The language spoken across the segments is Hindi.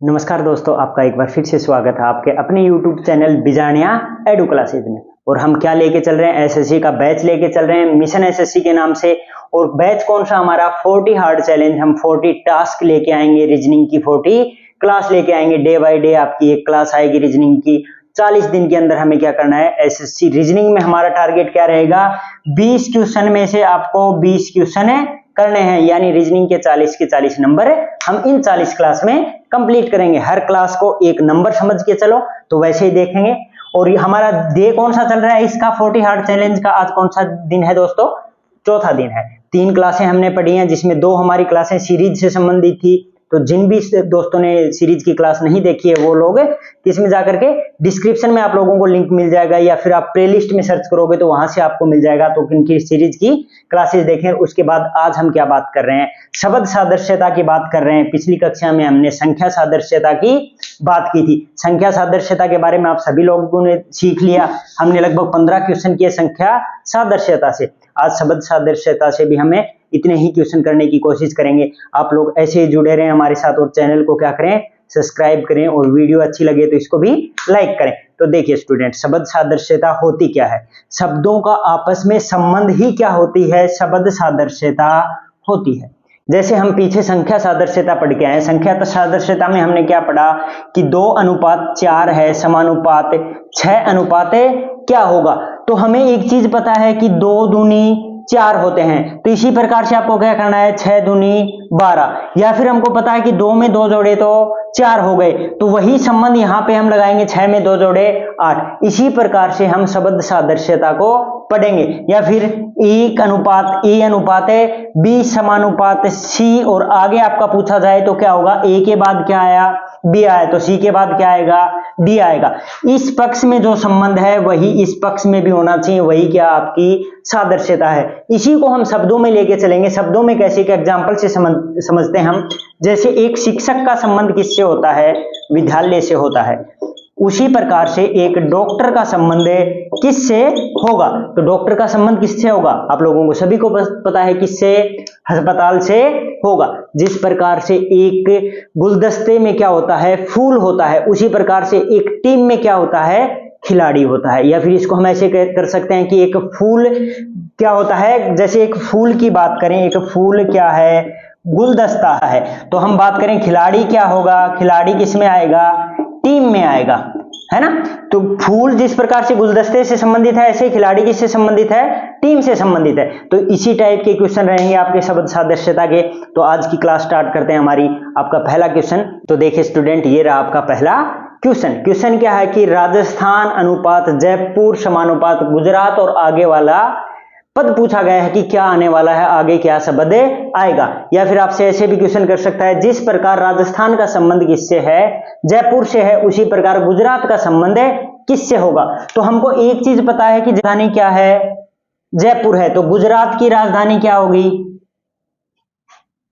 नमस्कार दोस्तों, आपका एक बार फिर से स्वागत है आपके अपने YouTube channel Bijaniya edu classes में। और हम क्या लेके चल रहे हैं, एसएससी का बैच लेके चल रहे हैं मिशन एसएससी के नाम से। और बैच कौन सा हमारा 40 हार्ड चैलेंज। हम 40 टास्क लेके आएंगे, रीजनिंग की 40 क्लास लेके आएंगे। डे बाय डे आपकी एक क्लास आएगी रीजनिंग की। 40 दिन के अंदर हमें क्या करना है, एसएससी रीजनिंग में हमारा टारगेट क्या रहेगा, 20 क्वेश्चन में से आपको 20 क्वेश्चन करने हैं, यानी रीजनिंग के 40 के 40 नंबर हम इन 40 क्लास में कंप्लीट करेंगे। हर क्लास को एक नंबर समझ के चलो, तो वैसे ही देखेंगे। और हमारा डे कौन सा चल रहा है इसका 40 हार्ड चैलेंज का, आज कौन सा दिन है दोस्तों, चौथा दिन है। 3 क्लासें हमने पढ़ी हैं, जिसमें 2 हमारी क्लासें सीरीज से संबंधित थी। तो जिन भी दोस्तों ने सीरीज की क्लास नहीं देखी है वो लोग इसमें जाकर के डिस्क्रिप्शन में आप लोगों को लिंक मिल जाएगा, या फिर आप प्लेलिस्ट में सर्च करोगे तो वहां से आपको मिल जाएगा। तो इनकी सीरीज की क्लासेस देखें। उसके बाद आज हम क्या बात कर रहे हैं, शब्द सादृश्यता की बात कर रहे हैं। पिछली कक्षा में हमने संख्या सादृश्यता की बात की थी। संख्या सादृश्यता के बारे में आप सभी लोगों ने सीख लिया। हमने लगभग 15 क्वेश्चन किए संख्या सादृश्यता से। आज शब्द सादृश्यता से भी हमें इतने ही क्वेश्चन करने की कोशिश करेंगे। आप लोग ऐसे ही जुड़े रहें हमारे साथ, और चैनल को क्या करें, सब्सक्राइब करें, और वीडियो अच्छी लगे तो इसको भी लाइक करें। तो देखिए स्टूडेंट, शब्द सादृश्यता होती क्या है, शब्दों का आपस में संबंध ही क्या होती है, शब्द सादृश्यता होती है। जैसे हम पीछे संख्या सादृश्यता पढ़ के आए। संख्या सादृश्यता में हमने क्या पढ़ा कि 2:4 है, समानुपात 6 क्या होगा। तो हमें एक चीज पता है कि 2 दूनी 4 होते हैं। तो इसी प्रकार से आपको क्या करना है, 6 दूनी 12, या फिर हमको पता है कि 2 में 2 जोड़े तो 4 हो गए। तो वही संबंध यहाँ पे हम लगाएंगे, 6 में 2 जोड़े 8। इसी प्रकार से हम शब्द सादृश्यता को पढ़ेंगे। या फिर 1:A अनुपात B समानुपात C, और आगे आपका पूछा जाए तो क्या होगा, A के बाद क्या आया, B आया, तो C के बाद क्या आएगा, D आएगा। इस पक्ष में जो संबंध है वही इस पक्ष में भी होना चाहिए, वही क्या आपकी सादृश्यता है। इसी को हम शब्दों में लेके चलेंगे। शब्दों में कैसे, एक एग्जांपल से समझते हैं हम। जैसे एक शिक्षक का संबंध किससे होता है, विद्यालय से होता है। उसी प्रकार से एक डॉक्टर का संबंध किससे होगा, तो डॉक्टर का संबंध किससे होगा, आप लोगों को सभी को पता है किससे, अस्पताल से होगा। जिस प्रकार से एक गुलदस्ते में क्या होता है, फूल होता है, उसी प्रकार से एक टीम में क्या होता है, खिलाड़ी होता है। या फिर इसको हम ऐसे कर सकते हैं कि एक फूल क्या होता है, जैसे एक फूल की बात करें, एक फूल क्या है, गुलदस्ता है। तो हम बात करें खिलाड़ी क्या होगा, खिलाड़ी किस में आएगा, टीम में आएगा, है ना। तो फूल जिस प्रकार से गुलदस्ते से संबंधित है, ऐसे खिलाड़ी किससे संबंधित है, टीम से संबंधित है। तो इसी टाइप के क्वेश्चन रहेंगे आपके शब्द सादृश्यता के। तो आज की क्लास स्टार्ट करते हैं हमारी। आपका पहला क्वेश्चन, तो देखिए स्टूडेंट, ये रहा आपका पहला क्वेश्चन। क्वेश्चन क्या है कि राजस्थान अनुपात जयपुर समानुपात गुजरात, और आगे वाला पद पूछा गया है कि क्या आने वाला है, आगे क्या शब्द आएगा। या फिर आपसे ऐसे भी क्वेश्चन कर सकता है, जिस प्रकार राजस्थान का संबंध किससे है, जयपुर से है, उसी प्रकार गुजरात का संबंध किससे होगा। तो हमको एक चीज पता है कि राजधानी क्या है, जयपुर है। तो गुजरात की राजधानी क्या होगी,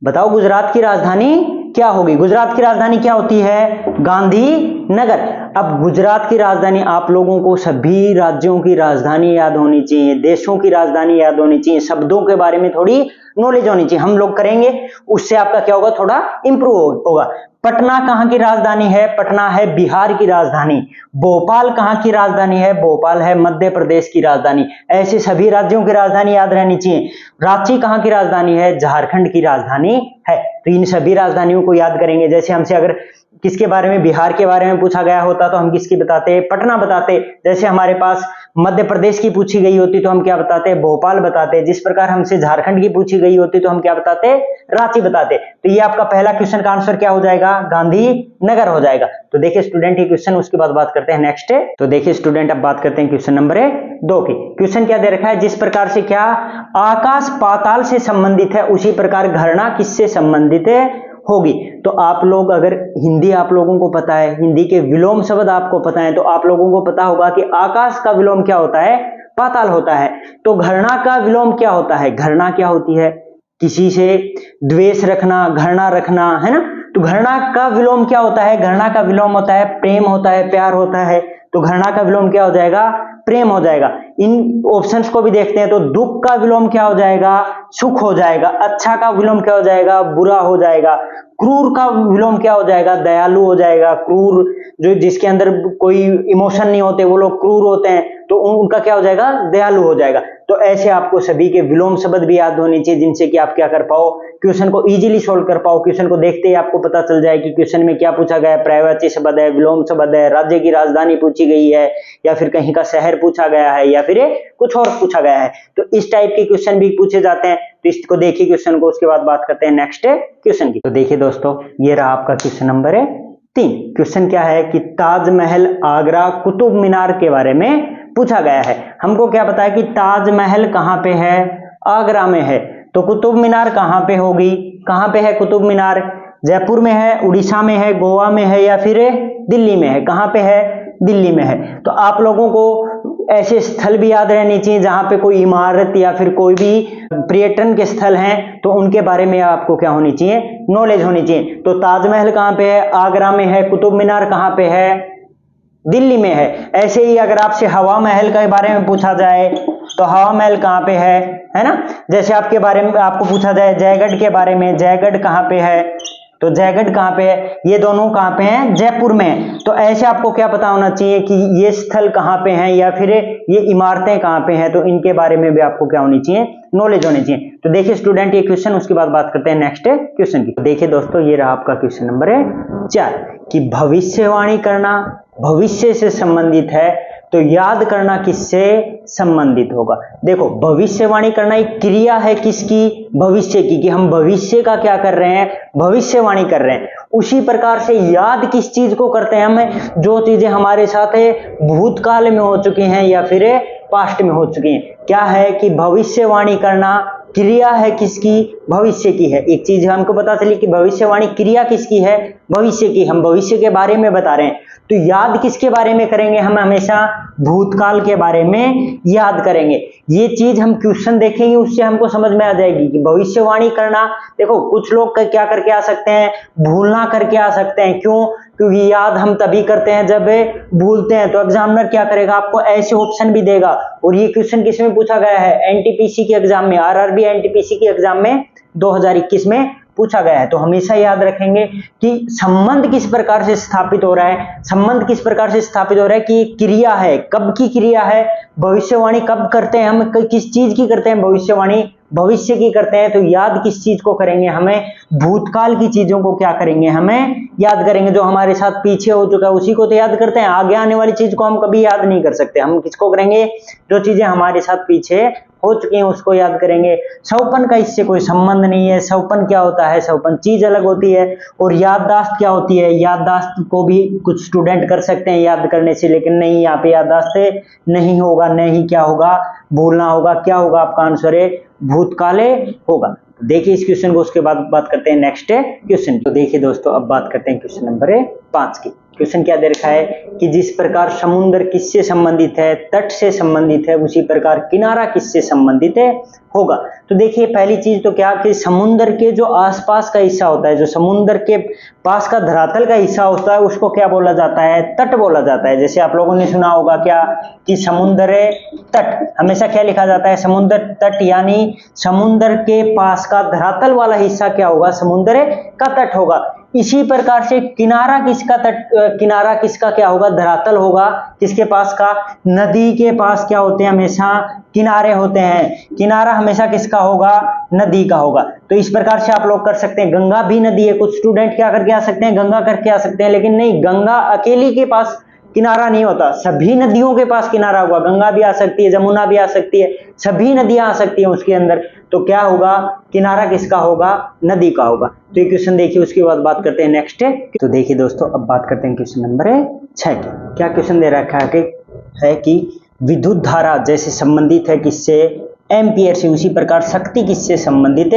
बताओ, गुजरात की राजधानी क्या होगी। गुजरात की राजधानी क्या होती है, गांधीनगर। अब गुजरात की राजधानी, आप लोगों को सभी राज्यों की राजधानी याद होनी चाहिए, देशों की राजधानी याद होनी चाहिए, शब्दों के बारे में थोड़ी नॉलेज होनी चाहिए। हम लोग करेंगे, उससे आपका क्या होगा, थोड़ा इंप्रूव होगा। पटना कहाँ की राजधानी है, पटना है बिहार की राजधानी। भोपाल कहाँ की राजधानी है, भोपाल है मध्य प्रदेश की राजधानी। ऐसे सभी राज्यों की राजधानी याद रहनी चाहिए। रांची कहाँ की राजधानी है, झारखंड की राजधानी है। तो इन सभी राजधानियों को याद करेंगे। जैसे हमसे अगर किसके बारे में, बिहार के बारे में पूछा गया होता तो हम किसकी बताते, पटना बताते। जैसे हमारे पास मध्य प्रदेश की पूछी गई होती तो हम क्या बताते, भोपाल बताते। जिस प्रकार हमसे झारखंड की पूछी गई होती तो हम क्या बताते, रांची बताते। तो ये आपका पहला क्वेश्चन का आंसर क्या हो जाएगा, गांधीनगर हो जाएगा। तो देखिए स्टूडेंट ये क्वेश्चन, उसके बाद बात करते हैं नेक्स्ट। तो देखिए स्टूडेंट, अब बात करते हैं क्वेश्चन नंबर 2 की। क्वेश्चन क्या दे रखा है, जिस प्रकार से क्या आकाश पाताल से संबंधित है, उसी प्रकार घरना किससे संबंधित होगी। तो आप लोग, अगर हिंदी आप लोगों को पता है, हिंदी के विलोम शब्द आपको पता है, तो आप लोगों को पता होगा कि आकाश का विलोम क्या होता है, पाताल होता है। तो घृणा का विलोम क्या होता है, घृणा क्या होती है, किसी से द्वेष रखना, घृणा रखना, है ना। तो घृणा का विलोम क्या होता है, घृणा का विलोम होता है प्रेम, होता है प्यार होता है। तो घृणा का विलोम क्या हो जाएगा, प्रेम हो जाएगा। इन ऑप्शंस को भी देखते हैं तो दुख का विलोम क्या हो जाएगा, सुख हो जाएगा। अच्छा का विलोम क्या हो जाएगा, बुरा हो जाएगा। क्रूर का विलोम क्या हो जाएगा, दयालु हो जाएगा। क्रूर जो जिसके अंदर कोई इमोशन नहीं होते वो लोग क्रूर होते हैं, तो उनका क्या हो जाएगा, दयालु हो जाएगा। तो ऐसे आपको सभी के विलोम शब्द भी याद होने चाहिए, जिनसे कि आप क्या कर पाओ, क्वेश्चन को इजीली सोल्व कर पाओ। क्वेश्चन को देखते ही आपको पता चल जाए कि क्वेश्चन में क्या पूछा गया है। पर्यायवाची शब्द है, विलोम शब्द है, राज्य की राजधानी पूछी गई है, या फिर कहीं का शहर पूछा गया है, या फिर कुछ और पूछा गया है। तो इस टाइप के क्वेश्चन भी पूछे जाते हैं। तो इसको देखिए क्वेश्चन को, उसके बाद बात करते हैं नेक्स्ट क्वेश्चन की। तो देखिए दोस्तों, ये रहा आपका क्वेश्चन नंबर 3। क्वेश्चन क्या है कि ताजमहल, आगरा, कुतुब मीनार के बारे में पूछा गया है। हमको क्या पता है कि ताजमहल कहाँ पे है, आगरा में है। तो कुतुब मीनार कहाँ पे होगी, कहाँ पे है कुतुब मीनार, जयपुर में है, उड़ीसा में है, गोवा में है, या फिर दिल्ली में है। कहाँ पे है, दिल्ली में है। तो आप लोगों को ऐसे स्थल भी याद रहने चाहिए जहां पे कोई इमारत या फिर कोई भी पर्यटन के स्थल हैं, तो उनके बारे में आपको क्या होनी चाहिए, नॉलेज होनी चाहिए। तो ताजमहल कहाँ पे है, आगरा में है। कुतुब मीनार कहाँ पे है, दिल्ली में है। ऐसे ही अगर आपसे हवा महल के बारे में पूछा जाए तो हवा महल कहाँ पे है ना। जैसे आपके बारे में आपको पूछा जाए जयगढ़ के बारे में, जयगढ़ कहाँ पे है, तो जयगढ़ कहाँ पे है, ये दोनों कहाँ पे हैं, जयपुर में। तो ऐसे आपको क्या पता होना चाहिए कि ये स्थल कहाँ पे हैं, या फिर ये इमारतें कहाँ पे हैं। तो इनके बारे में भी आपको क्या होनी चाहिए, नॉलेज होनी चाहिए। तो देखिए स्टूडेंट ये क्वेश्चन, उसके बाद बात करते हैं नेक्स्ट क्वेश्चन की। तो देखिए दोस्तों, ये रहा आपका क्वेश्चन नंबर 4 कि भविष्यवाणी करना भविष्य से संबंधित है, तो याद करना किससे संबंधित होगा। देखो, भविष्यवाणी करना एक क्रिया है किसकी, भविष्य की, कि हम भविष्य का क्या कर रहे हैं, भविष्यवाणी कर रहे हैं। उसी प्रकार से याद किस चीज को करते हैं हम, जो चीजें हमारे साथ भूतकाल में हो चुकी हैं या फिर पास्ट में हो चुकी हैं। क्या है कि भविष्यवाणी करना क्रिया है किसकी, भविष्य की है। एक चीज हमको पता चली कि भविष्यवाणी क्रिया किसकी है, भविष्य की। हम भविष्य के बारे में बता रहे हैं, तो याद किसके बारे में करेंगे, हम हमेशा भूतकाल के बारे में याद करेंगे। ये चीज हम क्वेश्चन देखेंगे, उससे हमको समझ में आ जाएगी कि भविष्यवाणी करना। देखो, कुछ लोग क्या करके आ सकते हैं, भूलना करके आ सकते हैं। क्यों, क्योंकि याद हम तभी करते हैं जब भूलते हैं। तो एग्जामिनर क्या करेगा, आपको ऐसे ऑप्शन भी देगा। और ये क्वेश्चन किस में पूछा गया है, एनटीपीसी के एग्जाम में, आरआरबी एनटीपीसी के एग्जाम में 2021 में पूछा गया है। तो हमेशा याद रखेंगे कि संबंध किस प्रकार से स्थापित हो रहा है, संबंध किस प्रकार से स्थापित हो रहा है कि क्रिया है, कब की क्रिया है, भविष्यवाणी कब करते हैं हम, किस चीज की करते हैं भविष्यवाणी, भविष्य की करते हैं। तो याद किस चीज को करेंगे, हमें भूतकाल की चीजों को क्या करेंगे, हमें याद करेंगे। जो हमारे साथ पीछे हो चुका है उसी को तो याद करते हैं, आगे आने वाली चीज को हम कभी याद नहीं कर सकते। हम किसको करेंगे, जो चीजें हमारे साथ पीछे हो चुकी हैं उसको याद करेंगे। सौपन का इससे कोई संबंध नहीं है। सौपन क्या होता है, सौपन चीज अलग होती है। और याददाश्त क्या होती है, याददाश्त को भी कुछ स्टूडेंट कर सकते हैं याद करने से, लेकिन नहीं, यहाँ पे याददाश्त नहीं होगा, नहीं क्या होगा, भूलना होगा। क्या होगा, आपका आंसर है भूतकाले होगा। देखिए इस क्वेश्चन को, उसके बाद बात करते हैं नेक्स्ट क्वेश्चन। तो देखिए दोस्तों, अब बात करते हैं क्वेश्चन नंबर 5 की। क्वेश्चन क्या दे रखा है कि जिस प्रकार समुद्र किससे संबंधित है, तट से संबंधित है, उसी प्रकार किनारा किससे संबंधित है होगा। तो देखिए पहली चीज तो क्या कि समुद्र के जो आसपास का हिस्सा होता है, जो समुद्र के पास का धरातल का हिस्सा होता है, उसको क्या बोला जाता है, तट बोला जाता है। जैसे आप लोगों ने सुना होगा क्या कि समुद्र तट, हमेशा क्या लिखा जाता है, समुद्र तट, यानी समुद्र के पास का धरातल वाला हिस्सा क्या होगा, समुद्र का तट होगा। इसी प्रकार से किनारा किसका तट, किनारा किसका क्या होगा, धरातल होगा। किसके पास का, नदी के पास क्या होते हैं, हमेशा किनारे होते हैं। किनारा हमेशा किसका होगा, नदी का होगा। तो इस प्रकार से आप लोग कर सकते हैं। गंगा भी नदी है, कुछ स्टूडेंट क्या करके आ सकते हैं, गंगा करके आ सकते हैं, लेकिन नहीं, गंगा अकेली के पास किनारा नहीं होता, सभी नदियों के पास किनारा होगा। गंगा भी आ सकती है, जमुना भी आ सकती है, सभी नदियां आ सकती हैं उसके अंदर। तो क्या होगा, किनारा किसका होगा, नदी का होगा। तो ये क्वेश्चन देखिए, उसके बाद बात करते हैं नेक्स्ट। तो देखिए दोस्तों, अब बात करते हैं क्वेश्चन नंबर 6 की। क्या क्वेश्चन दे रखा है कि विद्युत धारा जैसे संबंधित है किससे, एम्पियर से, उसी प्रकार शक्ति किससे संबंधित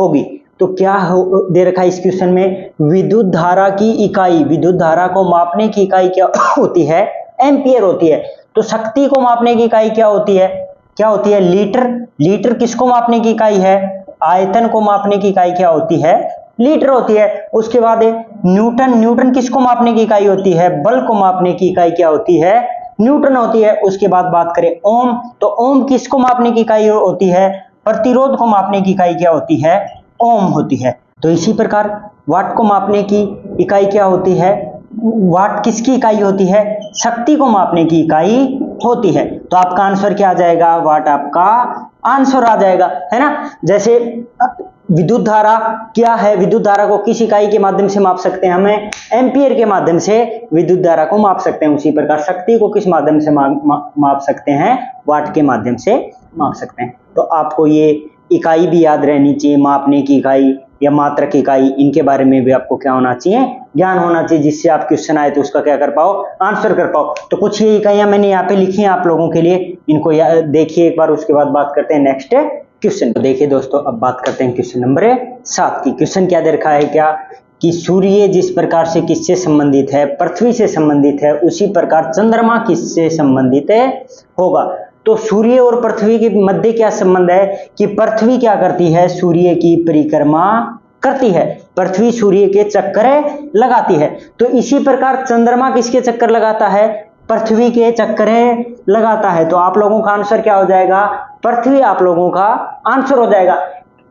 होगी। तो क्या दे रखा है इस क्वेश्चन में, विद्युत धारा की इकाई, विद्युत धारा को मापने की इकाई क्या होती है, एम्पियर होती है। तो शक्ति को मापने की इकाई क्या होती है, क्या होती है, लीटर। लीटर किसको मापने की इकाई है, आयतन को मापने की इकाई क्या होती है, लीटर होती है। उसके बाद न्यूटन, न्यूटन किसको मापने की इकाई होती है, बल को मापने की इकाई क्या होती है, न्यूटन होती है। उसके बाद बात करें ओम, तो ओम किसको मापने की इकाई होती है? प्रतिरोध को मापने की इकाई क्या होती है? ओम होती है। तो इसी प्रकार वाट को मापने की इकाई क्या होती है? वाट किसकी इकाई होती है? शक्ति को मापने की इकाई होती है। तो आपका आंसर क्या आ जाएगा? वाट आपका आंसर आ जाएगा, है ना। जैसे विद्युत धारा क्या है? विद्युत धारा को किस इकाई के माध्यम से माप सकते हैं? हमें एम्पियर के माध्यम से विद्युत धारा को माप सकते हैं। उसी प्रकार शक्ति को किस माध्यम से माप सकते हैं? वाट के माध्यम से माप सकते हैं। तो आपको ये इकाई भी याद रहनी चाहिए, मापने की इकाई या मात्रक इकाई, इनके बारे में भी आपको क्या होना चाहिए? ज्ञान होना चाहिए, जिससे आप क्वेश्चन आए तो उसका क्या कर पाओ? आंसर कर पाओ। तो कुछ ये इकाइयां मैंने यहाँ पे लिखी हैं आप लोगों के लिए, इनको देखिए एक बार, उसके बाद बात करते हैं नेक्स्ट क्वेश्चन। तो देखिए दोस्तों, अब बात करते हैं क्वेश्चन नंबर 7 की। क्वेश्चन क्या दे रखा है? क्या कि सूर्य जिस प्रकार से किससे संबंधित है? पृथ्वी से संबंधित है, उसी प्रकार चंद्रमा किससे संबंधित होगा? तो सूर्य और पृथ्वी के मध्य क्या संबंध है? कि पृथ्वी क्या करती है? सूर्य की परिक्रमा करती है, पृथ्वी सूर्य के चक्कर लगाती है। तो इसी प्रकार चंद्रमा किसके चक्कर लगाता है? पृथ्वी के चक्कर लगाता है। तो आप लोगों का आंसर क्या हो जाएगा? पृथ्वी आप लोगों का आंसर हो जाएगा।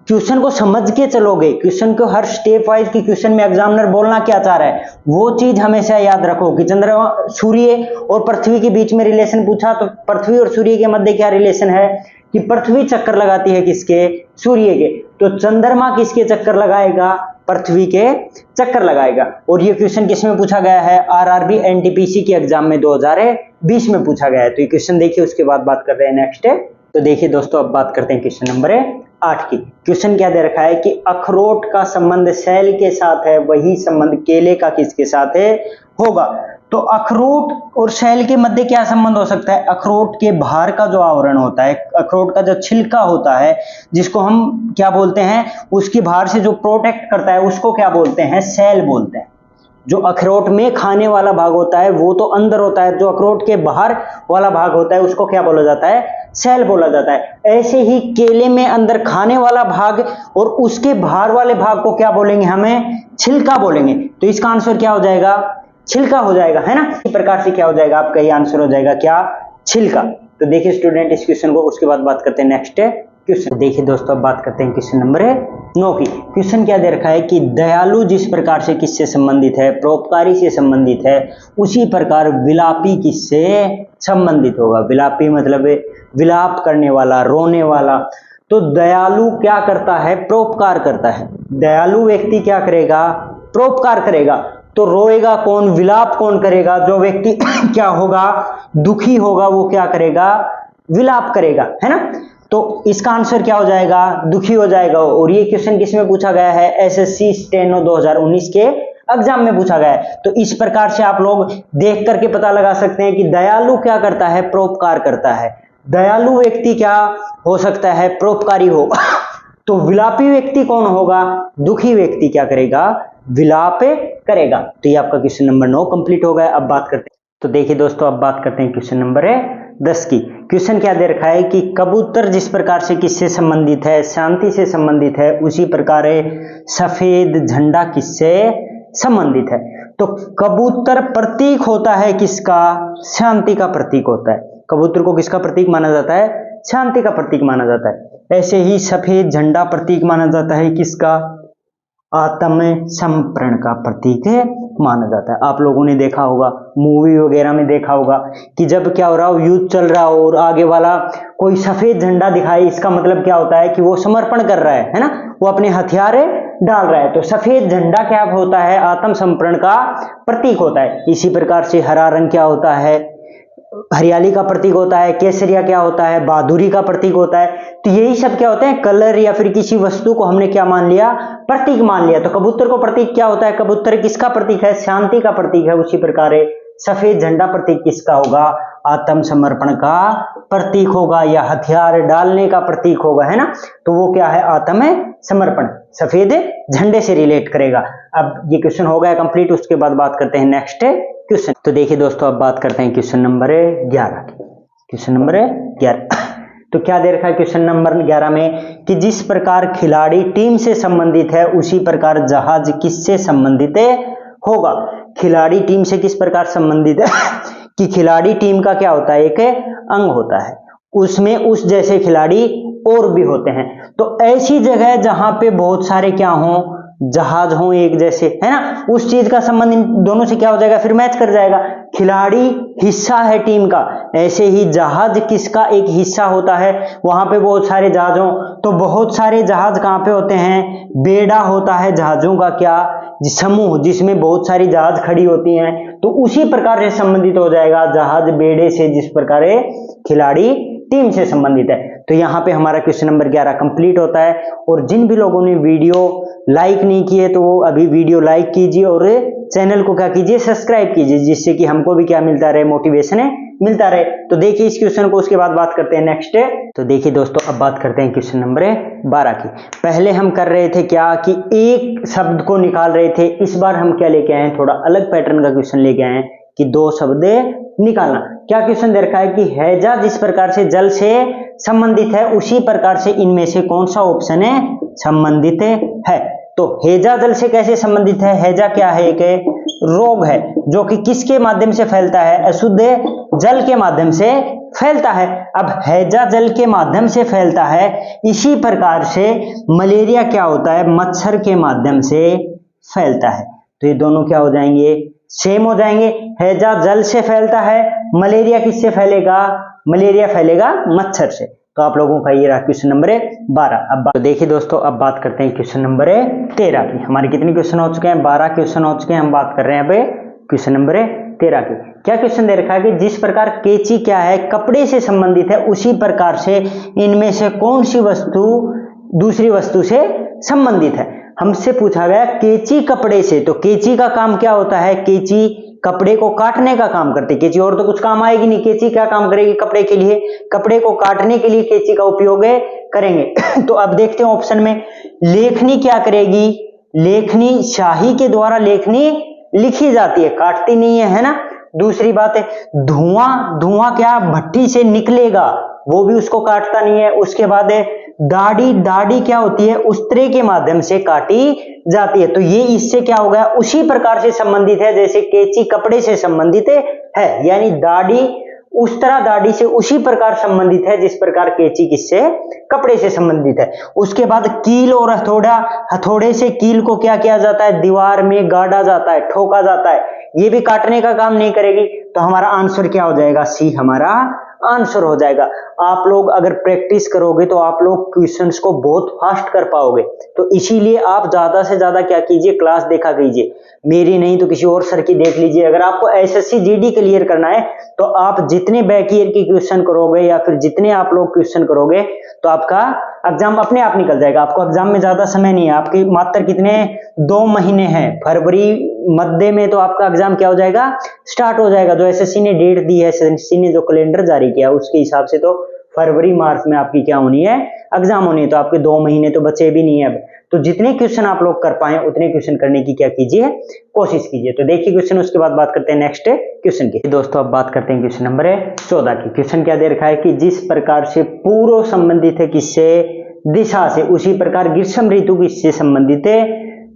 क्वेश्चन को समझ के चलोगे, क्वेश्चन को हर स्टेप वाइज की क्वेश्चन में एग्जामिनर बोलना क्या चाह रहा है वो चीज हमेशा याद रखो कि चंद्रमा, सूर्य और पृथ्वी के बीच में रिलेशन पूछा तो पृथ्वी और सूर्य के मध्य क्या रिलेशन है? कि पृथ्वी चक्कर लगाती है किसके? सूर्य के। तो चंद्रमा किसके चक्कर लगाएगा? पृथ्वी के चक्कर लगाएगा। और ये क्वेश्चन किस में पूछा गया है? आरआरबी एनटीपीसी के एग्जाम में 2020 में पूछा गया है। तो ये क्वेश्चन देखिए, उसके बाद बात करते हैं नेक्स्ट। तो देखिए दोस्तों, अब बात करते हैं क्वेश्चन नंबर 8 की। क्वेश्चन क्या दे रखा है? कि अखरोट का संबंध सेल के साथ है, वही संबंध केले का किसके साथ है? होगा। तो अखरोट और सेल के मध्य क्या संबंध हो सकता है? अखरोट के बाहर का जो आवरण होता है, अखरोट का जो छिलका होता है, जिसको हम क्या बोलते हैं? उसके बाहर से जो प्रोटेक्ट करता है उसको क्या बोलते हैं? सेल बोलते हैं। जो अखरोट में खाने वाला भाग होता है वो तो अंदर होता है, जो अखरोट के बाहर वाला भाग होता है उसको क्या बोला जाता है? सेल बोला जाता है। ऐसे ही केले में अंदर खाने वाला भाग और उसके बाहर वाले भाग को क्या बोलेंगे? हमें छिलका बोलेंगे। तो इसका आंसर क्या हो जाएगा? छिलका हो जाएगा, है ना। इस प्रकार से क्या हो जाएगा? आपका ये आंसर हो जाएगा क्या? छिलका। तो देखिए स्टूडेंट इस क्वेश्चन को, उसके बाद बात करते हैं नेक्स्ट क्वेश्चन। देखिए दोस्तों, अब बात करते हैं क्वेश्चन नंबर 9 की। क्वेश्चन क्या दे रखा है? कि दयालु जिस प्रकार से किससे संबंधित है? परोपकारी से संबंधित है, उसी प्रकार विलापी किससे संबंधित होगा? विलापी मतलब विलाप करने वाला, रोने वाला। तो दयालु क्या करता है? परोपकार करता है। दयालु व्यक्ति क्या करेगा? परोपकार करेगा। तो रोएगा कौन? विलाप कौन करेगा? जो व्यक्ति क्या होगा? दुखी होगा, वो क्या करेगा? विलाप करेगा, है ना। तो इसका आंसर क्या हो जाएगा? दुखी हो जाएगा। और ये क्वेश्चन किस में पूछा गया है? एसएससी स्टेनो 2019 के एग्जाम में पूछा गया है। तो इस प्रकार से आप लोग देख करके पता लगा सकते हैं कि दयालु क्या करता है? परोपकार करता है। दयालु व्यक्ति क्या हो सकता है? परोपकारी हो। तो विलापी व्यक्ति कौन होगा? दुखी व्यक्ति क्या करेगा? विलाप करेगा। तो ये आपका क्वेश्चन नंबर 9 कंप्लीट हो गया। अब बात करते हैं, तो देखिए दोस्तों, अब बात करते हैं क्वेश्चन नंबर 10 की। क्वेश्चन क्या दे रखा है? कि कबूतर जिस प्रकार से किससे संबंधित है? शांति से संबंधित है, उसी प्रकार सफेद झंडा किससे संबंधित है? तो कबूतर प्रतीक होता है किसका? शांति का प्रतीक होता है। कबूतर को किसका प्रतीक माना जाता है? शांति का प्रतीक माना जाता है। ऐसे ही सफेद झंडा प्रतीक माना जाता है किसका? आत्म समर्पण का प्रतीक माना जाता है। आप लोगों ने देखा होगा, मूवी वगैरह में देखा होगा कि जब क्या हो रहा हो, युद्ध चल रहा हो और आगे वाला कोई सफेद झंडा दिखाए, इसका मतलब क्या होता है? कि वो समर्पण कर रहा है ना, वो अपने हथियार डाल रहा है। तो सफेद झंडा क्या होता है? आत्म समर्पण का प्रतीक होता है। इसी प्रकार से हरा रंग क्या होता है? हरियाली का प्रतीक होता है। केसरिया क्या होता है? बहादुरी का प्रतीक होता है। तो यही सब क्या होते हैं? कलर या फिर किसी वस्तु को हमने क्या मान लिया? प्रतीक मान लिया। तो कबूतर को प्रतीक क्या होता है? कबूतर किसका प्रतीक है? शांति का प्रतीक है। उसी प्रकार सफेद झंडा प्रतीक किसका होगा? आत्म समर्पण का प्रतीक होगा या हथियार डालने का प्रतीक होगा, है ना। तो वो क्या है? आत्म समर्पण, सफेद झंडे से रिलेट करेगा। अब ये क्वेश्चन हो गया कंप्लीट। उसके बाद बात करते हैं नेक्स्ट क्वेश्चन। तो देखिए दोस्तों, अब बात करते हैं क्वेश्चन नंबर 11 की। क्वेश्चन नंबर 11 तो क्या दे रखा है क्वेश्चन नंबर 11 में? कि जिस प्रकार खिलाड़ी टीम से संबंधित है, उसी प्रकार जहाज किससे संबंधित होगा? खिलाड़ी टीम से किस प्रकार संबंधित है? कि खिलाड़ी टीम का क्या होता है, एक अंग होता है, उसमें उस जैसे खिलाड़ी और भी होते हैं। तो ऐसी जगह जहां पे बहुत सारे क्या हों, जहाज हों एक जैसे, है ना, उस चीज का संबंध इन दोनों से क्या हो जाएगा, फिर मैच कर जाएगा। खिलाड़ी हिस्सा है टीम का, ऐसे ही जहाज किसका एक हिस्सा होता है, वहां पे बहुत सारे जहाज हों, तो बहुत सारे जहाज कहां पे होते हैं, बेड़ा होता है जहाजों का क्या, समूह, जिसमें बहुत सारी जहाज खड़ी होती हैं, तो उसी प्रकार से संबंधित हो जाएगा जहाज बेड़े से, जिस प्रकार खिलाड़ी टीम से संबंधित है। तो यहाँ पे हमारा क्वेश्चन नंबर 11 कंप्लीट होता है। और जिन भी लोगों ने वीडियो लाइक नहीं किए तो वो अभी वीडियो लाइक कीजिए और चैनल को क्या कीजिए, सब्सक्राइब कीजिए, जिससे कि हमको भी क्या मिलता रहे, मोटिवेशन मिलता रहे। तो देखिए इस क्वेश्चन को, उसके बाद बात करते हैं नेक्स्ट। तो देखिए दोस्तों, अब बात करते हैं क्वेश्चन नंबर 12 की। पहले हम कर रहे थे क्या कि एक शब्द को निकाल रहे थे, इस बार हम क्या लेके आए हैं, थोड़ा अलग पैटर्न का क्वेश्चन लेके आए हैं कि दो शब्द निकालना। क्या क्वेश्चन दे रखा है कि हैजा जिस प्रकार से जल से संबंधित है, उसी प्रकार से इनमें से कौन सा ऑप्शन है संबंधित है। तो हैजा जल से कैसे संबंधित है, हैजा क्या है, एक रोग है जो कि किसके माध्यम से फैलता है, अशुद्ध जल के माध्यम से फैलता है। अब हैजा जल के माध्यम से फैलता है, इसी प्रकार से मलेरिया क्या होता है, मच्छर के माध्यम से फैलता है। तो ये दोनों क्या हो जाएंगे, सेम हो जाएंगे। हैजा जल से फैलता है, मलेरिया किससे फैलेगा, मलेरिया फैलेगा मच्छर से। तो आप लोगों का ये रहा क्वेश्चन नंबर 12। अब तो देखिए दोस्तों, अब बात करते हैं क्वेश्चन नंबर 13 की। हमारे कितने क्वेश्चन हो चुके हैं, 12 क्वेश्चन हो चुके हैं। हम बात कर रहे हैं अब क्वेश्चन नंबर 13 की। क्या क्वेश्चन दे रखा है कि जिस प्रकार कैंची क्या है, कपड़े से संबंधित है, उसी प्रकार से इनमें से कौन सी वस्तु दूसरी वस्तु से संबंधित है। हमसे पूछा गया कैंची कपड़े से, तो कैंची का काम क्या होता है, कैंची कपड़े को काटने का काम करती है। कैंची और तो कुछ काम आएगी नहीं, कैंची क्या काम करेगी कपड़े के लिए, कपड़े को काटने के लिए कैंची का उपयोग करेंगे। तो अब देखते हैं ऑप्शन में, लेखनी क्या करेगी, लेखनी स्याही के द्वारा लेखनी लिखी जाती है, काटती नहीं है ना। दूसरी बात है धुआं, धुआं क्या भट्टी से निकलेगा, वो भी उसको काटता नहीं है। उसके बाद है दाढ़ी, दाढ़ी क्या होती है, उस्तरे के माध्यम से काटी जाती है। तो ये इससे क्या हो गया, उसी प्रकार से संबंधित है जैसे कैंची कपड़े से संबंधित है, यानी दाढ़ी उस्तरा दाढ़ी से उसी प्रकार संबंधित है जिस प्रकार कैंची किससे, कपड़े से संबंधित है। उसके बाद कील और हथौड़ा, हथौड़े से कील को क्या किया जाता है, दीवार में गाड़ा जाता है, ठोका जाता है, ये भी काटने का काम नहीं करेगी। तो हमारा आंसर क्या हो जाएगा, सी हमारा आंसर हो जाएगा। आप लोग अगर प्रैक्टिस करोगे तो आप लोग क्वेश्चंस को बहुत फास्ट कर पाओगे। तो इसीलिए आप ज्यादा से ज्यादा क्या कीजिए, क्लास देखा कीजिए, मेरी नहीं तो किसी और सर की देख लीजिए। अगर आपको एसएससी जीडी क्लियर करना है तो आप जितने बैक ईयर की क्वेश्चन करोगे या फिर जितने आप लोग क्वेश्चन करोगे तो आपका एग्जाम अपने आप निकल जाएगा। आपको एग्जाम में ज्यादा समय नहीं है, आपके मात्र कितने 2 महीने हैं, फरवरी मध्य में तो आपका एग्जाम क्या हो जाएगा, स्टार्ट हो जाएगा। जो एसएससी ने डेट दी है, एसएससी ने जो कैलेंडर जारी किया उसके हिसाब से तो फरवरी मार्च में आपकी क्या होनी है, एग्जाम होनी है। तो आपके 2 महीने तो बचे भी नहीं है अब। तो जितने क्वेश्चन आप लोग कर पाए उतने क्वेश्चन करने की क्या कीजिए, कोशिश कीजिए। तो देखिए क्वेश्चन, उसके बाद बात करते हैं नेक्स्ट क्वेश्चन की। दोस्तों अब बात करते हैं क्वेश्चन नंबर 14 की। क्वेश्चन क्या दे रखा है कि जिस प्रकार से पूर्व संबंधित है किससे, दिशा से, उसी प्रकार ग्रीष्म ऋतु किससे संबंधित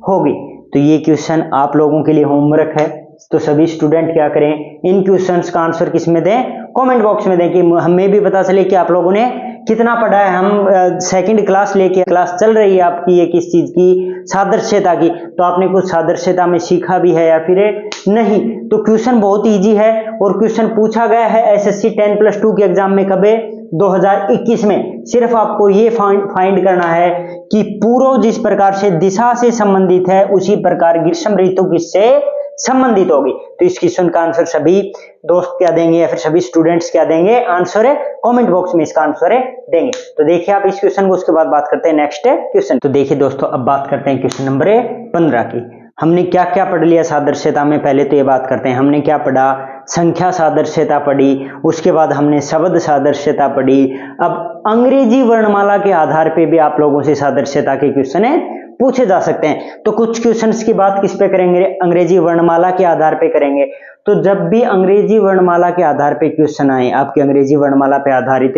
होगी। तो ये क्वेश्चन आप लोगों के लिए होमवर्क है। तो सभी स्टूडेंट क्या करें, इन क्वेश्चंस का आंसर किस में दें, कमेंट बॉक्स में दें, कि हमें भी पता चले कि आप लोगों ने कितना पढ़ा है। हम सेकंड क्लास लेके, क्लास चल रही है आपकी ये किस चीज की, सादृश्यता की, तो आपने कुछ सादृश्यता में सीखा भी है या फिर नहीं। तो क्वेश्चन बहुत इजी है और क्वेश्चन पूछा गया है एसएससी 10+2 के एग्जाम में, कब 2021 में। सिर्फ आपको ये फाइंड करना है कि पूर्व जिस प्रकार से दिशा से संबंधित है उसी प्रकार ग्रीष्म ऋतु किससे संबंधित होगी। तो इस क्वेश्चन का आंसर सभी दोस्त क्या देंगे या फिर सभी स्टूडेंट्स क्या देंगे, आंसर है कमेंट बॉक्स में इसका आंसर है देंगे। तो देखिए आप इस क्वेश्चन को, उसके बाद बात करते हैं नेक्स्ट क्वेश्चन। तो देखिए दोस्तों अब बात करते हैं क्वेश्चन नंबर 15 की। हमने क्या क्या पढ़ लिया सादृश्यता में, पहले तो ये बात करते हैं हमने क्या पढ़ा, संख्या सादृश्यता पढ़ी, उसके बाद हमने शब्द सादृश्यता पढ़ी। अब अंग्रेजी वर्णमाला के आधार पे भी आप लोगों से सादृश्यता के क्वेश्चन पूछे जा सकते हैं। तो कुछ क्वेश्चंस की बात किस पे करेंगे, अंग्रेजी वर्णमाला के आधार पे करेंगे। तो जब भी अंग्रेजी वर्णमाला के आधार पे क्वेश्चन आए, आपकी अंग्रेजी वर्णमाला पे आधारित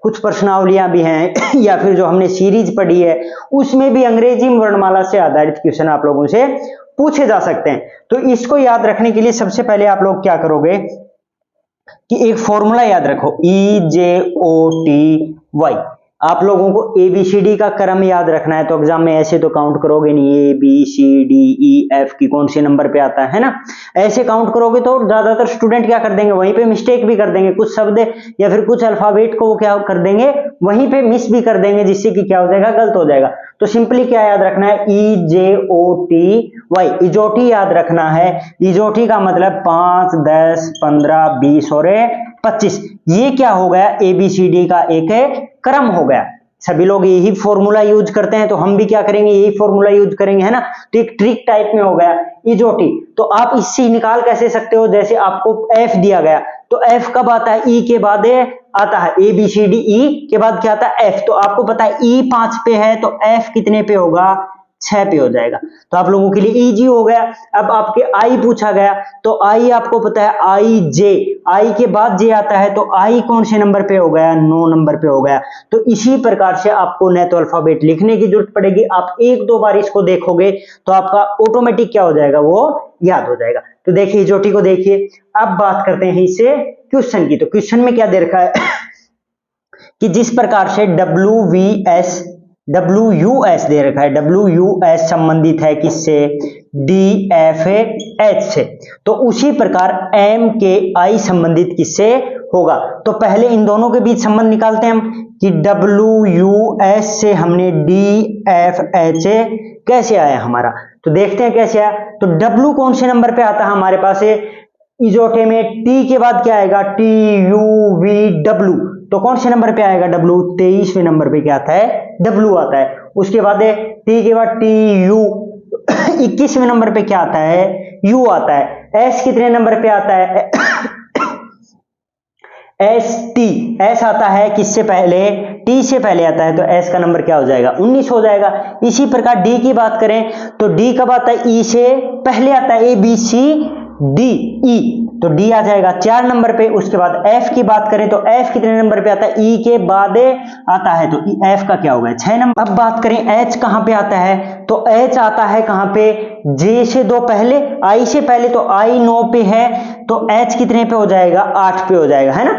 कुछ प्रश्नावलियां भी हैं या फिर जो हमने सीरीज पढ़ी है उसमें भी अंग्रेजी वर्णमाला से आधारित क्वेश्चन आप लोगों से पूछे जा सकते हैं। तो इसको याद रखने के लिए सबसे पहले आप लोग क्या करोगे, कि एक फॉर्मूला याद रखो, EJOTY। आप लोगों को ABCD का क्रम याद रखना है, तो एग्जाम में ऐसे तो काउंट करोगे नहीं, ABCDEF की कौन से नंबर पे आता है ना, ऐसे काउंट करोगे तो ज्यादातर स्टूडेंट क्या कर देंगे, वहीं पे मिस्टेक भी कर देंगे, कुछ शब्द या फिर कुछ अल्फाबेट को वो क्या कर देंगे, वहीं पे मिस भी कर देंगे, जिससे कि क्या हो जाएगा, गलत हो जाएगा। तो सिंपली क्या याद रखना है, EJOTY, इजोटी याद रखना है। इजोटी का मतलब 5, 10, 15, 20 और 25। ये क्या हो गया, ABCD का एक क्रम हो गया। सभी लोग यही फॉर्मूला यूज करते हैं, तो हम भी क्या करेंगे, यही फॉर्मूला यूज करेंगे, है ना। तो एक ट्रिक टाइप में हो गया इजोटी। तो आप इससे निकाल कैसे सकते हो, जैसे आपको F दिया गया, तो F कब आता है, E के बाद आता है, ABCDE के बाद क्या आता है, F। तो आपको पता है E 5 पे है, तो F कितने पे होगा, 6 पे हो जाएगा। तो आप लोगों के लिए इजी हो गया। अब आपके I पूछा गया, तो I आपको पता है IJ, I के बाद J आता है, तो I कौन से नंबर पे हो गया, 9 नंबर पे हो गया। तो इसी प्रकार से आपको न तो अल्फाबेट लिखने की जरूरत पड़ेगी, आप एक दो बार इसको देखोगे तो आपका ऑटोमेटिक क्या हो जाएगा, वो याद हो जाएगा। तो देखिए इजोटी को देखिए। अब बात करते हैं इससे क्वेश्चन की। तो क्वेश्चन में क्या दे रखा है कि जिस प्रकार से WUS दे रखा है, WUS संबंधित है किससे, DFH से, तो उसी प्रकार MKI संबंधित किससे होगा। तो पहले इन दोनों के बीच संबंध निकालते हैं हम, कि WUS से हमने DFH कैसे आया हमारा। तो देखते हैं कैसे आया। तो W कौन से नंबर पे आता है हमारे पास, इजोटे में T के बाद क्या आएगा, TUVW। तो कौन से नंबर पे आएगा W, 23वें नंबर पे क्या आता है, W आता है। उसके बाद T के बाद TU, 21वें नंबर पे क्या आता है, U आता है। S कितने नंबर पे आता है, S आता है किससे पहले, T से पहले आता है, तो S का नंबर क्या हो जाएगा, 19 हो जाएगा। इसी प्रकार D की बात करें, तो D कब आता है, E से पहले आता है, ABCDE, तो D आ जाएगा 4 नंबर पे। उसके बाद F की बात करें, तो F कितने नंबर पे आता है, E के बाद आता है, तो F का क्या होगा, 6 नंबर। अब बात करें H कहां पे आता है, तो H आता है कहां पे, J से 2 पहले, I से पहले, तो I 9 पे है, तो H कितने पे हो जाएगा, 8 पे हो जाएगा, है ना।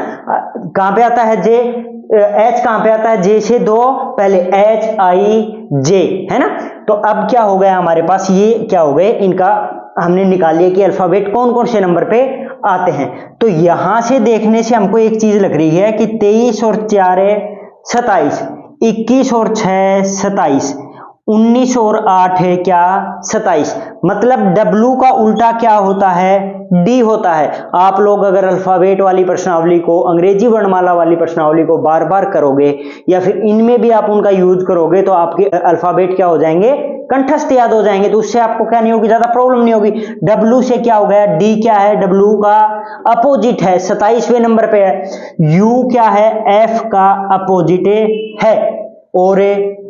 कहां पे आता है H कहां पे आता है, J से 2 पहले, HIJ, है ना। तो अब क्या हो गया हमारे पास, ये क्या हो गए, इनका हमने निकाल लिया कि अल्फाबेट कौन कौन से नंबर पे आते हैं। तो यहां से देखने से हमको एक चीज लग रही है कि 23 और 4 27, 21 और 6 27, 19 और 8 है क्या, 27। मतलब W का उल्टा क्या होता है, D होता है। आप लोग अगर अल्फाबेट वाली प्रश्नावली को, अंग्रेजी वर्णमाला वाली प्रश्नावली को बार बार करोगे, या फिर इनमें भी आप उनका यूज करोगे, तो आपके अल्फाबेट क्या हो जाएंगे, कंठस्थ याद हो जाएंगे। तो उससे आपको क्या नहीं होगी, ज्यादा प्रॉब्लम नहीं होगी। W से क्या हो गया, D क्या है, W का अपोजिट है, 27वें नंबर पे है। U क्या है, F का अपोजिट है। और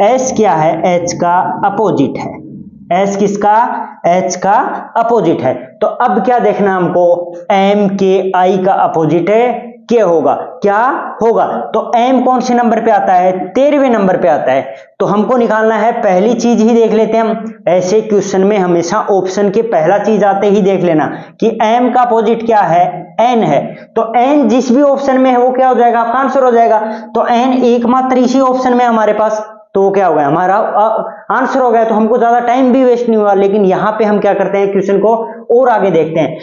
S क्या है, H का अपोजिट है। S किसका, H का अपोजिट है। तो अब क्या देखना हमको, MKI का अपोजिट क्या होगा, क्या होगा। तो M कौन से नंबर पे आता है, 13वें नंबर पे आता है। तो हमको निकालना है, पहली चीज ही देख लेते हैं हम। ऐसे क्वेश्चन में हमेशा ऑप्शन के पहला चीज आते ही देख लेना कि M का अपोजिट क्या है, N है। तो N जिस भी ऑप्शन में है वो क्या हो जाएगा, आपका आंसर हो जाएगा। तो N एकमात्र इसी ऑप्शन में हमारे पास, तो वो क्या हो गया, हमारा आंसर हो गया। तो हमको ज्यादा टाइम भी वेस्ट नहीं हुआ। लेकिन यहां पे हम क्या करते हैं, क्वेश्चन को और आगे देखते हैं।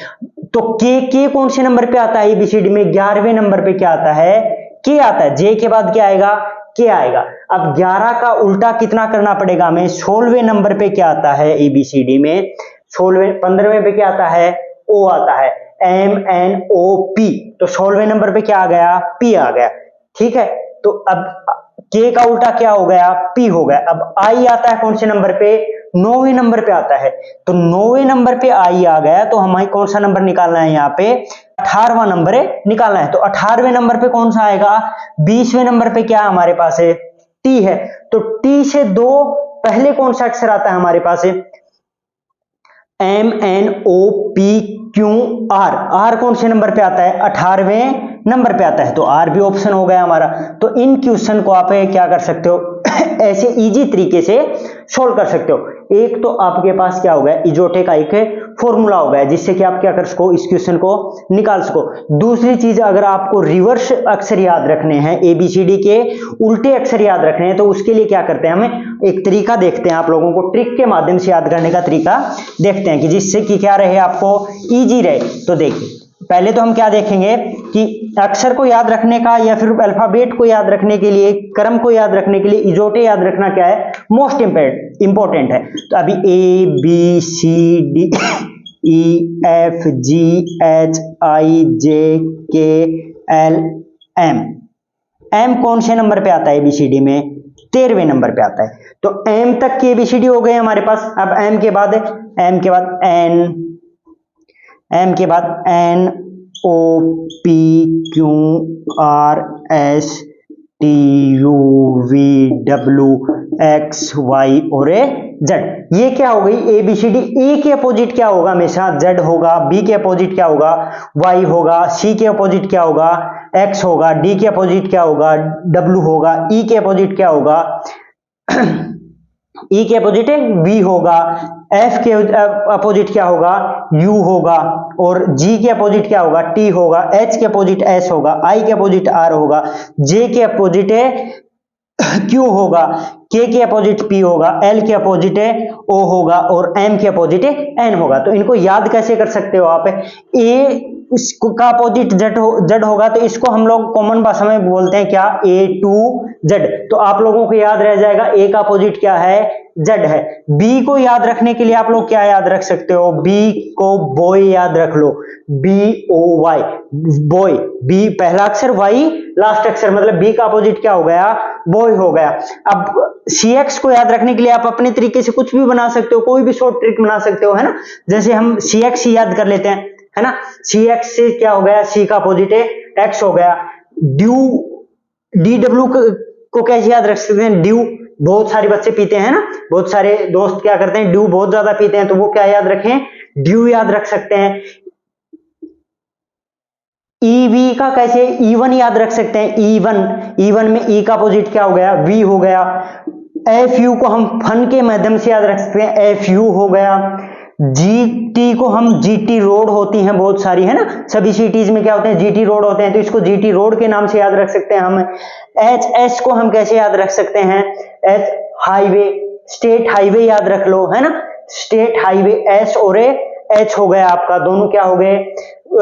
तो के कौन से नंबर पे आता है, एबीसीडी में 11वें नंबर पे क्या आता है, के आता है। जे के बाद क्या आएगा, के आएगा। अब 11 का उल्टा कितना करना पड़ेगा हमें, 16वें नंबर पे क्या आता है एबीसीडी में, 15वें पे क्या आता है, ओ आता है, MNOP। तो 16वें नंबर पे क्या आ गया, पी आ गया। ठीक है, तो अब के का उल्टा क्या हो गया, पी हो गया। अब आई आता है कौन से नंबर पे, 9वें नंबर पे आता है। तो 9वें नंबर पे आई आ गया, तो हमें कौन सा नंबर निकालना है, यहाँ पे 18वां नंबर निकालना है। तो 18वें नंबर पे कौन सा आएगा, 20वें नंबर पे क्या हमारे पास है, टी है। तो टी से 2 पहले कौन सा अक्षर आता है हमारे पास, MNOPQR। आर कौन से नंबर पे आता है, 18वें नंबर पे आता है। तो आर भी ऑप्शन हो गया हमारा। तो इन क्वेश्चन को आप क्या कर सकते हो, ऐसे इजी तरीके से सोल्व कर सकते हो। एक तो आपके पास क्या हो गया, इजोटे का एक फॉर्मूला हो गया जिससे कि आप क्या कर सको, इस क्वेश्चन को निकाल सको। दूसरी चीज, अगर आपको रिवर्स अक्षर याद रखने हैं, ABCD के उल्टे अक्षर याद रखने हैं, तो उसके लिए क्या करते हैं, हमें एक तरीका देखते हैं, आप लोगों को ट्रिक के माध्यम से याद करने का तरीका देखते हैं कि जिससे कि क्या रहे, आपको इजी रहे। तो देखिए, पहले तो हम क्या देखेंगे कि अक्षर को याद रखने का या फिर अल्फाबेट को याद रखने के लिए, क्रम को याद रखने के लिए इजोटे याद रखना क्या है, मोस्ट इंपॉर्टेंट है। तो अभी ABCD EFGHIJKLM, M कौन से नंबर पे आता है ABCD में, 13वें नंबर पे आता है। तो M तक की ABCD हो गए हमारे पास। अब M के बाद N, M के बाद NOPQRSTUVWXY और Z। ये क्या हो गई ABCD। ए के अपोजिट क्या होगा, हमेशा Z होगा। B के अपोजिट क्या होगा, Y होगा। C के अपोजिट क्या होगा, X होगा। D के अपोजिट क्या होगा, W होगा। E के अपोजिट क्या होगा, E के अपोजिट V होगा। F के अपोजिट क्या होगा, U होगा। और G के अपोजिट क्या होगा, T होगा। H के अपोजिट S होगा। I के अपोजिट R होगा। J के अपोजिट Q होगा। K के अपोजिट P होगा। L के अपोजिट O होगा। और M के अपोजिट N होगा। तो इनको याद कैसे कर सकते हो आप, A का अपोजिट Z होगा, तो इसको हम लोग कॉमन भाषा में बोलते हैं क्या, A to Z। तो आप लोगों को याद रह जाएगा A का अपोजिट क्या है, Z है। B को याद रखने के लिए आप लोग क्या याद रख सकते हो, B को बॉय याद रख लो, BOY, बॉय। B पहला अक्षर, Y लास्ट अक्षर, मतलब B का अपोजिट क्या हो गया, बॉय हो गया। अब CX को याद रखने के लिए आप अपने तरीके से कुछ भी बना सकते हो, कोई भी शॉर्ट ट्रिक बना सकते हो, है ना। जैसे हम CX याद कर लेते हैं, है ना। CX से क्या हो गया, C का अपोजिट X हो गया। DW को कैसे याद रख सकते हैं, ड्यू, बहुत सारे बच्चे पीते हैं ना, बहुत सारे दोस्त क्या करते हैं, ड्यू बहुत ज्यादा पीते हैं, तो वो क्या याद रखें, ड्यू याद रख सकते हैं। EV का कैसे, E1 याद रख सकते हैं, E1 में E का अपोजिट क्या हो गया, V हो गया। FU को हम फन के माध्यम से याद रख सकते हैं, FU हो गया। GT को हम GT रोड होती हैं बहुत सारी, है ना, सभी सिटीज में क्या होते हैं, GT रोड होते हैं, तो इसको GT रोड के नाम से याद रख सकते हैं हम। HS को हम कैसे याद रख सकते हैं, H हाईवे, स्टेट हाईवे याद रख लो, है ना, स्टेट हाईवे। S और H हो गया आपका, दोनों क्या हो गए,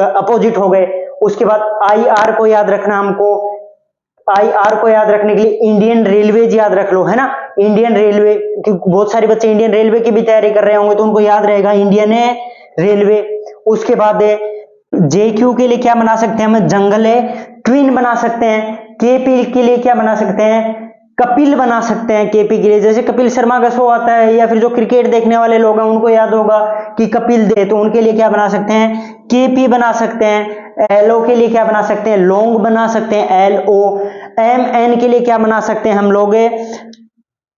अपोजिट हो गए। उसके बाद IR को याद रखना हमको, IR को याद रखने के लिए इंडियन रेलवेज याद रख लो, है ना, इंडियन रेलवे, क्योंकि बहुत सारे बच्चे इंडियन रेलवे की भी तैयारी कर रहे होंगे, तो उनको याद रहेगा इंडियन रेलवे। उसके बाद JQ के लिए क्या बना सकते हैं हम, जंगल ट्विन बना सकते हैं। KP के लिए क्या बना सकते हैं, कपिल बना सकते हैं। KP के लिए जैसे कपिल शर्मा का शो आता है, या फिर जो क्रिकेट देखने वाले लोग हैं उनको याद होगा कि कपिल देव, तो उनके लिए क्या बना सकते हैं, KP बना सकते हैं। LO के लिए क्या बना सकते हैं, लॉन्ग बना सकते हैं, LO। MN के लिए क्या बना सकते हैं हम लोग,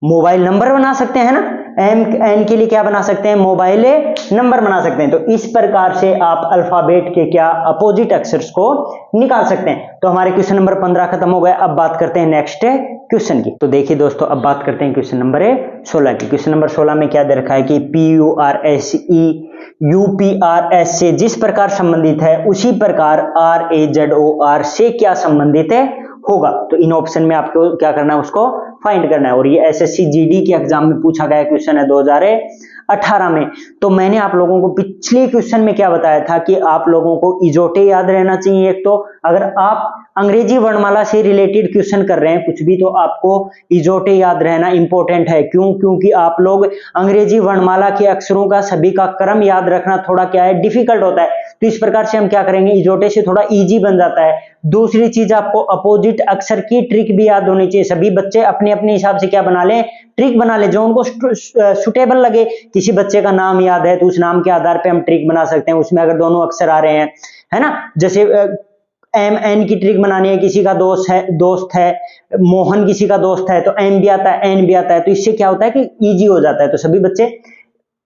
मोबाइल नंबर बना सकते हैं ना, MN के लिए क्या बना सकते हैं, मोबाइल नंबर बना सकते हैं। तो इस प्रकार से आप अल्फाबेट के क्या अपोजिट अक्षर्स को निकाल सकते हैं। तो हमारे क्वेश्चन नंबर 15 खत्म हो गया। अब बात करते हैं नेक्स्ट क्वेश्चन की। तो देखिए दोस्तों, अब बात करते हैं क्वेश्चन नंबर 16 की। क्वेश्चन नंबर 16 में क्या दे रखा है कि PURSE UPRS से जिस प्रकार संबंधित है, उसी प्रकार RAZOR से क्या संबंधित होगा। तो इन ऑप्शन में आपको क्या करना है, उसको फाइंड करना है। और ये SSC GD के एग्जाम में पूछा गया क्वेश्चन है 2018 में। तो मैंने आप लोगों को पिछले क्वेश्चन में क्या बताया था कि आप लोगों को इजोटे याद रहना चाहिए। एक तो अगर आप अंग्रेजी वर्णमाला से रिलेटेड क्वेश्चन कर रहे हैं कुछ भी, तो आपको इजोटे याद रहना इंपॉर्टेंट है। क्यों, क्योंकि आप लोग अंग्रेजी वर्णमाला के अक्षरों का सभी का क्रम याद रखना थोड़ा क्या है, डिफिकल्ट होता है। तो इस प्रकार से हम क्या करेंगे, इजोटे से थोड़ा इजी बन जाता है। दूसरी चीज, आपको अपोजिट अक्षर की ट्रिक भी याद होनी चाहिए। सभी बच्चे अपने अपने हिसाब से क्या बना ले, ट्रिक बना ले जो उनको सुटेबल लगे। किसी बच्चे का नाम याद है तो उस नाम के आधार पे हम ट्रिक बना सकते हैं, उसमें अगर दोनों अक्षर आ रहे हैं, है ना। जैसे MN की ट्रिक बनानी है, किसी का दोस्त है मोहन, किसी का दोस्त है, तो M भी आता है N भी आता है। तो इससे क्या होता है कि इजी हो जाता है। तो सभी बच्चे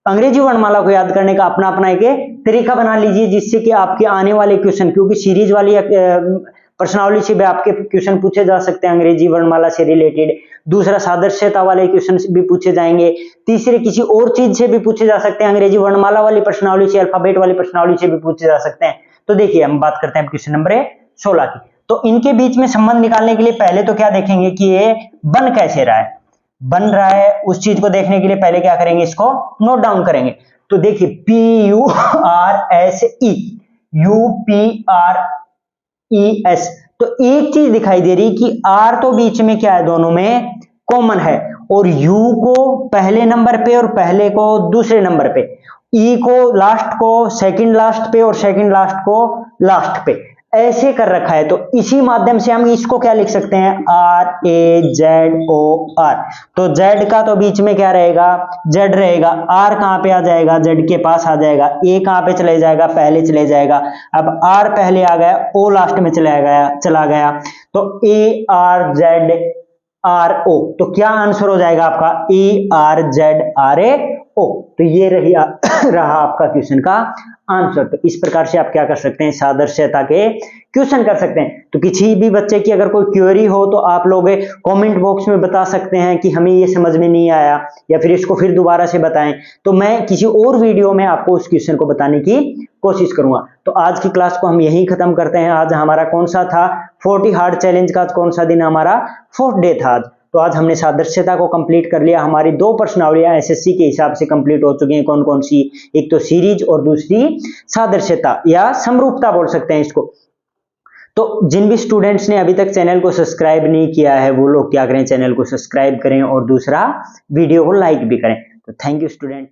अंग्रेजी वर्णमाला को याद करने का अपना अपना एक तरीका बना लीजिए, जिससे कि आपके आने वाले क्वेश्चन, क्योंकि सीरीज वाली पर्सनालिटी से भी आपके क्वेश्चन पूछे जा सकते हैं अंग्रेजी वर्णमाला से रिलेटेड। दूसरा सादृश्यता वाले क्वेश्चन भी पूछे जाएंगे। तीसरे किसी और चीज से भी पूछे जा सकते हैं, अंग्रेजी वर्णमाला वाली प्रश्नावली से, अल्फाबेट वाली प्रश्नावली से भी पूछे जा सकते हैं। तो देखिए हम बात करते हैं क्वेश्चन नंबर 16 की। तो इनके बीच में संबंध निकालने के लिए पहले तो क्या देखेंगे कि ये बन कैसे रहा है, बन रहा है उस चीज को देखने के लिए पहले क्या करेंगे, इसको नोट डाउन करेंगे। तो देखिए PURSE, UPRES, तो एक चीज दिखाई दे रही कि R तो बीच में क्या है, दोनों में कॉमन है, और U को पहले नंबर पे और पहले को दूसरे नंबर पे, E को लास्ट को सेकंड लास्ट पे और सेकंड लास्ट को लास्ट पे, ऐसे कर रखा है। तो इसी माध्यम से हम इसको क्या लिख सकते हैं, RAZOR। तो Z का तो बीच में क्या रहेगा, Z रहेगा। R कहां पे आ जाएगा, Z के पास आ जाएगा। A कहां पे चले जाएगा, पहले चले जाएगा। अब R पहले आ गया, O लास्ट में चला गया। तो ARZRO, तो क्या आंसर हो जाएगा आपका, ARZRAO। तो ये रहा आपका क्वेश्चन का आंसर। तो इस प्रकार से आप क्या कर सकते हैं, सादृश्यता के क्वेश्चन कर सकते हैं। तो किसी भी बच्चे की अगर कोई क्वेरी हो तो आप लोग कमेंट बॉक्स में बता सकते हैं कि हमें ये समझ में नहीं आया, या फिर इसको फिर दोबारा से बताएं, तो मैं किसी और वीडियो में आपको उस क्वेश्चन को बताने की कोशिश करूंगा। तो आज की क्लास को हम यहीं खत्म करते हैं। आज हमारा कौन सा था, 40 हार्ड चैलेंज का कौन सा दिन, हमारा 4th डे था आज। तो आज हमने सादृश्यता को कंप्लीट कर लिया। हमारी 2 प्रश्नावलियां एसएससी के हिसाब से कंप्लीट हो चुकी हैं। कौन कौन सी, एक तो सीरीज और दूसरी सादृश्यता या समरूपता बोल सकते हैं इसको। तो जिन भी स्टूडेंट्स ने अभी तक चैनल को सब्सक्राइब नहीं किया है वो लोग क्या करें, चैनल को सब्सक्राइब करें और दूसरा वीडियो को लाइक भी करें। तो थैंक यू स्टूडेंट।